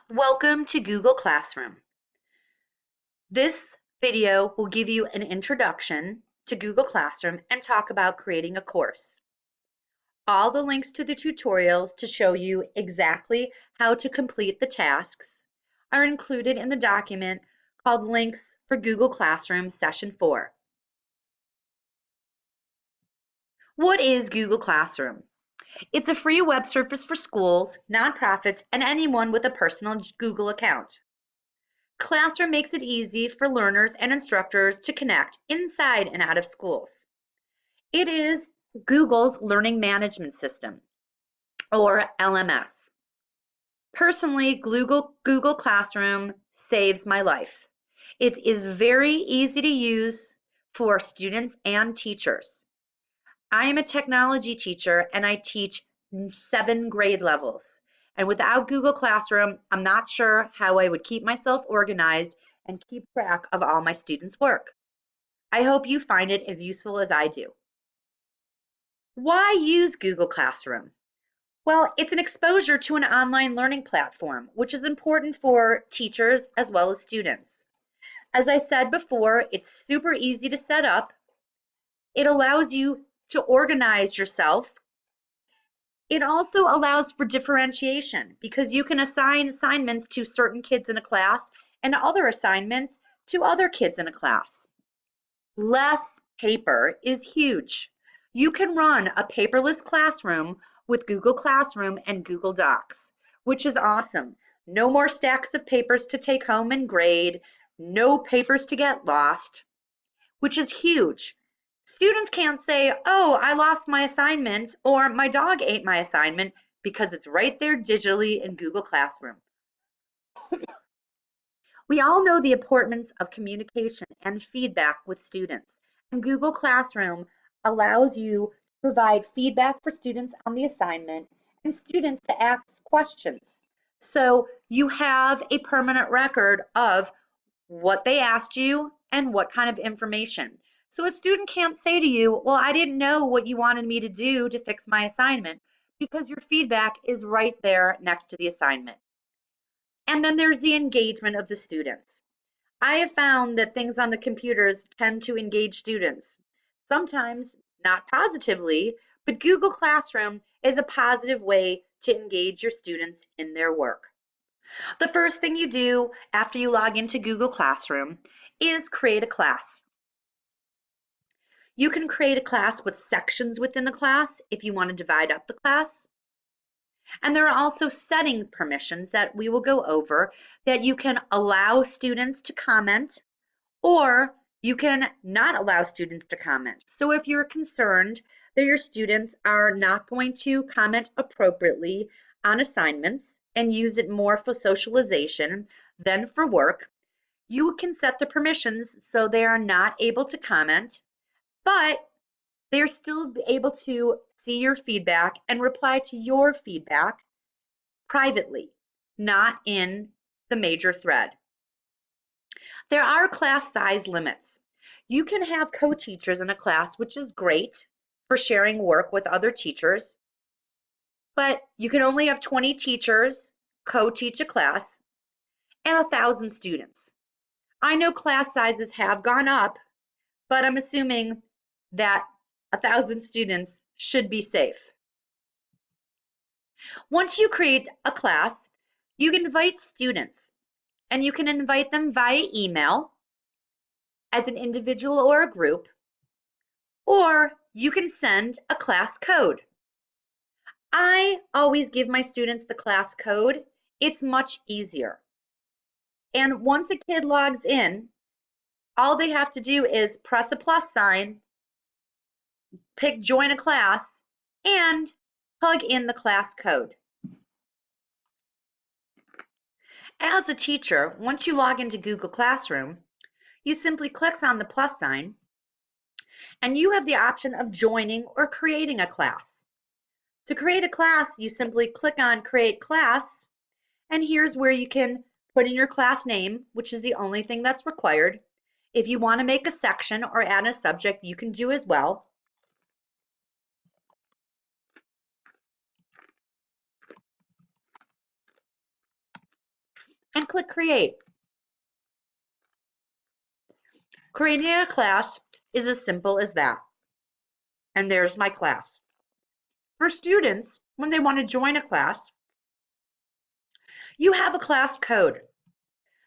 Welcome to Google Classroom. This video will give you an introduction to Google Classroom and talk about creating a course. All the links to the tutorials to show you exactly how to complete the tasks are included in the document called Links for Google Classroom Session 4. What is Google Classroom? It's a free web service for schools, nonprofits, and anyone with a personal Google account. Classroom makes it easy for learners and instructors to connect inside and out of schools. It is Google's learning management system, or LMS. Personally, Google Classroom saves my life. It is very easy to use for students and teachers. I am a technology teacher and I teach 7 grade levels. And without Google Classroom, I'm not sure how I would keep myself organized and keep track of all my students' work. I hope you find it as useful as I do. Why use Google Classroom? Well, it's an exposure to an online learning platform, which is important for teachers as well as students. As I said before, it's super easy to set up. It allows you to organize yourself. It also allows for differentiation because you can assign assignments to certain kids in a class and other assignments to other kids in a class. Less paper is huge. You can run a paperless classroom with Google Classroom and Google Docs, which is awesome. No more stacks of papers to take home and grade, no papers to get lost, which is huge. Students can't say, oh, I lost my assignment or my dog ate my assignment because it's right there digitally in Google Classroom. We all know the importance of communication and feedback with students, and Google Classroom allows you to provide feedback for students on the assignment and students to ask questions. So you have a permanent record of what they asked you and what kind of information. So a student can't say to you, well, I didn't know what you wanted me to do to fix my assignment, because your feedback is right there next to the assignment. And then there's the engagement of the students. I have found that things on the computers tend to engage students. Sometimes not positively, but Google Classroom is a positive way to engage your students in their work. The first thing you do after you log into Google Classroom is create a class. You can create a class with sections within the class if you want to divide up the class. And there are also setting permissions that we will go over that you can allow students to comment, or you can not allow students to comment. So if you're concerned that your students are not going to comment appropriately on assignments and use it more for socialization than for work, you can set the permissions so they are not able to comment, but they're still able to see your feedback and reply to your feedback privately, not in the major thread. There are class size limits. You can have co-teachers in a class, which is great for sharing work with other teachers, but you can only have 20 teachers co-teach a class and 1,000 students. I know class sizes have gone up, but I'm assuming that 1,000 students should be safe. Once you create a class, you can invite students, and you can invite them via email as an individual or a group, or you can send a class code. I always give my students the class code. It's much easier. And once a kid logs in, all they have to do is press a plus sign, pick join a class, and plug in the class code. As a teacher, once you log into Google Classroom, you simply click on the plus sign, and you have the option of joining or creating a class. To create a class, you simply click on Create Class, and here's where you can put in your class name, which is the only thing that's required. If you want to make a section or add a subject, you can do as well. and click Create. Creating a class is as simple as that. And there's my class. For students, when they want to join a class, you have a class code.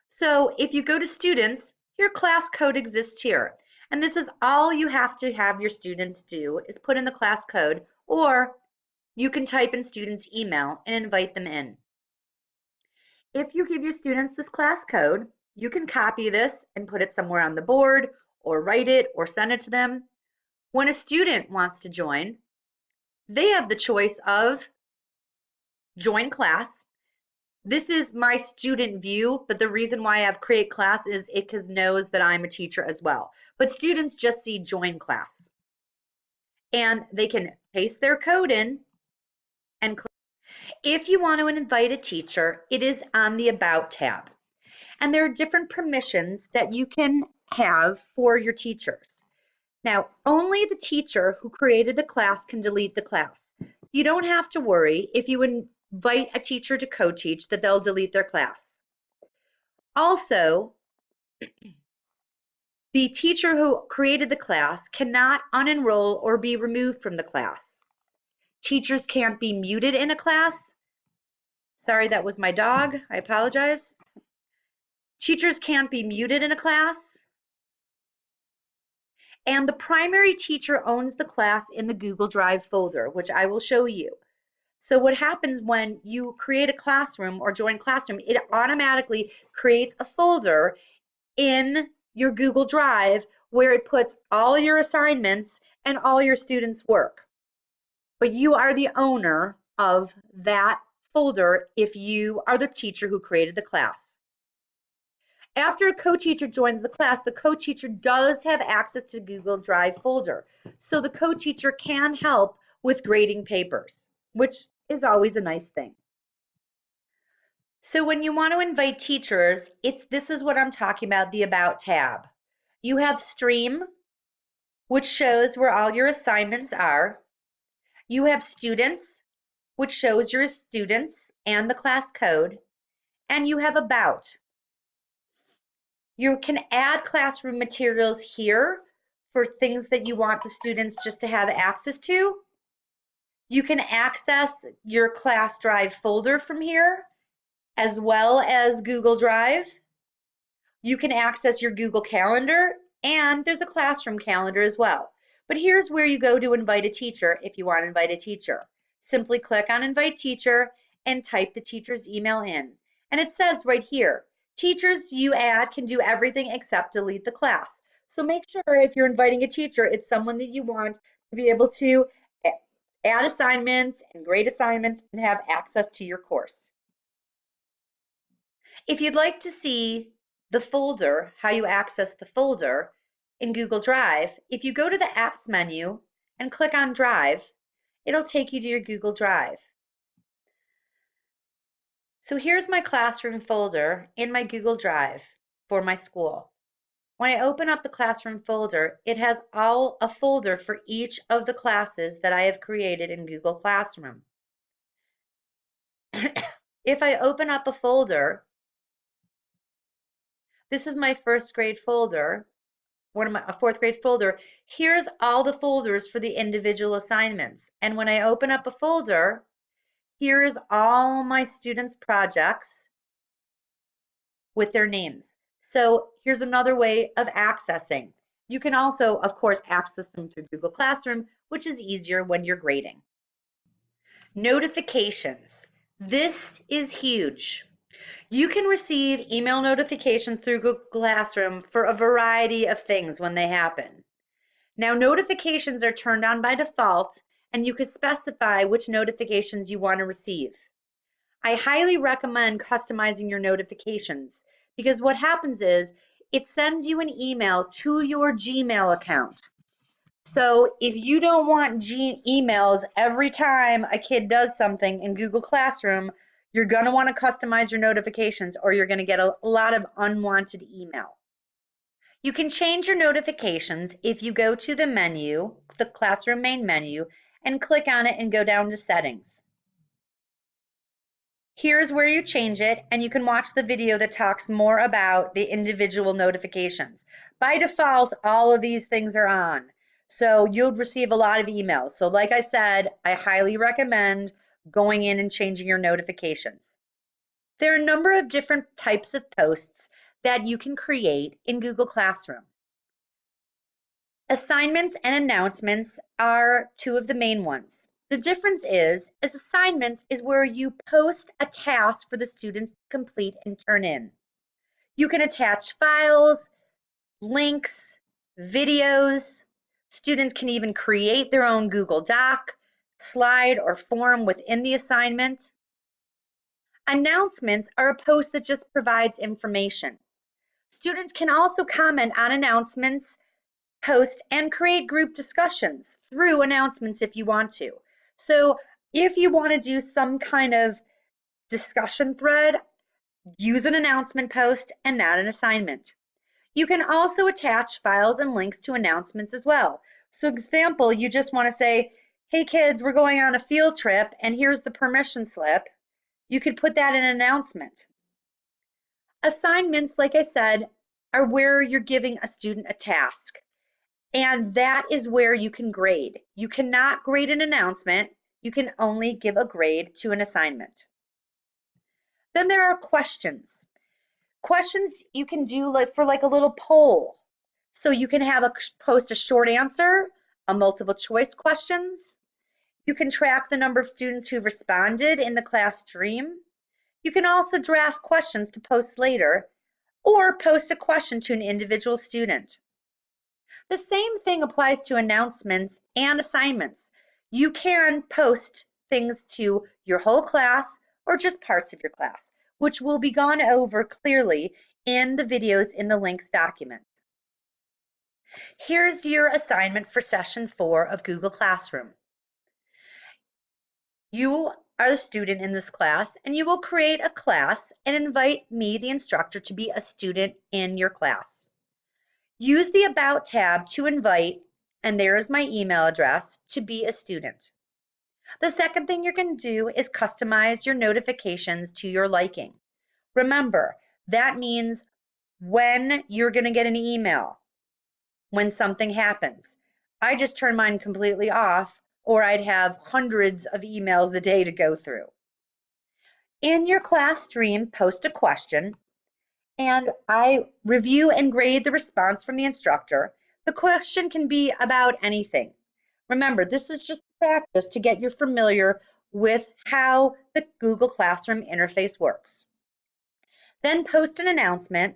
So if you go to students, your class code exists here. And this is all you have to have your students do is put in the class code, or you can type in students' email and invite them in. If you give your students this class code, you can copy this and put it somewhere on the board or write it or send it to them. When a student wants to join, they have the choice of join class. This is my student view, but the reason why I have create class is it knows that I'm a teacher as well. But students just see join class. And they can paste their code in and click. If you want to invite a teacher, it is on the About tab. And there are different permissions that you can have for your teachers. Now, only the teacher who created the class can delete the class. You don't have to worry if you invite a teacher to co-teach that they'll delete their class. Also, the teacher who created the class cannot unenroll or be removed from the class. Teachers can't be muted in a class. Sorry, that was my dog. I apologize. Teachers can't be muted in a class. And the primary teacher owns the class in the Google Drive folder, which I will show you. So what happens when you create a classroom or join Classroom, it automatically creates a folder in your Google Drive where it puts all your assignments and all your students' work. But you are the owner of that folder if you are the teacher who created the class. After a co-teacher joins the class, the co-teacher does have access to Google Drive folder. So the co-teacher can help with grading papers, which is always a nice thing. So when you want to invite teachers, this is what I'm talking about, the About tab. You have Stream, which shows where all your assignments are. You have Students, which shows your students and the class code. And you have About. You can add classroom materials here for things that you want the students just to have access to. You can access your class drive folder from here, as well as Google Drive. You can access your Google Calendar, and there's a classroom calendar as well. But here's where you go to invite a teacher if you want to invite a teacher. Simply click on Invite Teacher and type the teacher's email in. And it says right here, teachers you add can do everything except delete the class. So make sure if you're inviting a teacher, it's someone that you want to be able to add assignments and grade assignments and have access to your course. If you'd like to see the folder, how you access the folder in Google Drive, if you go to the Apps menu and click on Drive, it'll take you to your Google Drive. So here's my classroom folder in my Google Drive for my school. When I open up the classroom folder, it has a folder for each of the classes that I have created in Google Classroom. If I open up a folder, this is my first grade folder, a fourth grade folder. Here's all the folders for the individual assignments. And when I open up a folder, here's all my students' projects with their names. So here's another way of accessing. You can also, of course, access them through Google Classroom, which is easier when you're grading. Notifications. This is huge. You can receive email notifications through Google Classroom for a variety of things when they happen. Now, notifications are turned on by default, and you can specify which notifications you want to receive. I highly recommend customizing your notifications because what happens is it sends you an email to your Gmail account. So if you don't want emails every time a kid does something in Google Classroom, you're going to want to customize your notifications or you're going to get a lot of unwanted email. You can change your notifications if you go to the menu, the Classroom main menu, and click on it and go down to Settings. Here's where you change it, and you can watch the video that talks more about the individual notifications. By default, all of these things are on, so you'll receive a lot of emails. So like I said, I highly recommend going in and changing your notifications. There are a number of different types of posts that you can create in Google Classroom. Assignments and announcements are two of the main ones. The difference is assignments is where you post a task for the students to complete and turn in. You can attach files, links, videos. Students can even create their own Google Doc, slide, or form within the assignment. Announcements are a post that just provides information. Students can also comment on announcements, post, and create group discussions through announcements if you want to. So if you want to do some kind of discussion thread, use an announcement post and not an assignment. You can also attach files and links to announcements as well. So example, you just want to say, hey kids, we're going on a field trip and here's the permission slip. You could put that in an announcement. Assignments, like I said, are where you're giving a student a task. And that is where you can grade. You cannot grade an announcement. You can only give a grade to an assignment. Then there are questions. Questions you can do for a little poll. So you can have post a short answer, a multiple choice questions. You can track the number of students who've responded in the class stream. You can also draft questions to post later, or post a question to an individual student. The same thing applies to announcements and assignments. You can post things to your whole class or just parts of your class, which will be gone over clearly in the videos in the links document. Here's your assignment for session 4 of Google Classroom. You are the student in this class, and you will create a class and invite me, the instructor, to be a student in your class. Use the About tab to invite, and there is my email address, to be a student. The second thing you're going to do is customize your notifications to your liking. Remember, that means when you're going to get an email, when something happens. I just turn mine completely off, or I'd have hundreds of emails a day to go through. In your class stream, post a question, and I review and grade the response from the instructor. The question can be about anything. Remember, this is just practice to get you familiar with how the Google Classroom interface works. Then post an announcement,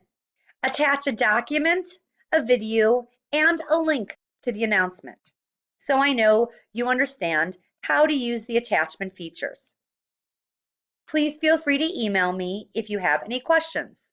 attach a document, a video, and a link to the announcement, so I know you understand how to use the attachment features. Please feel free to email me if you have any questions.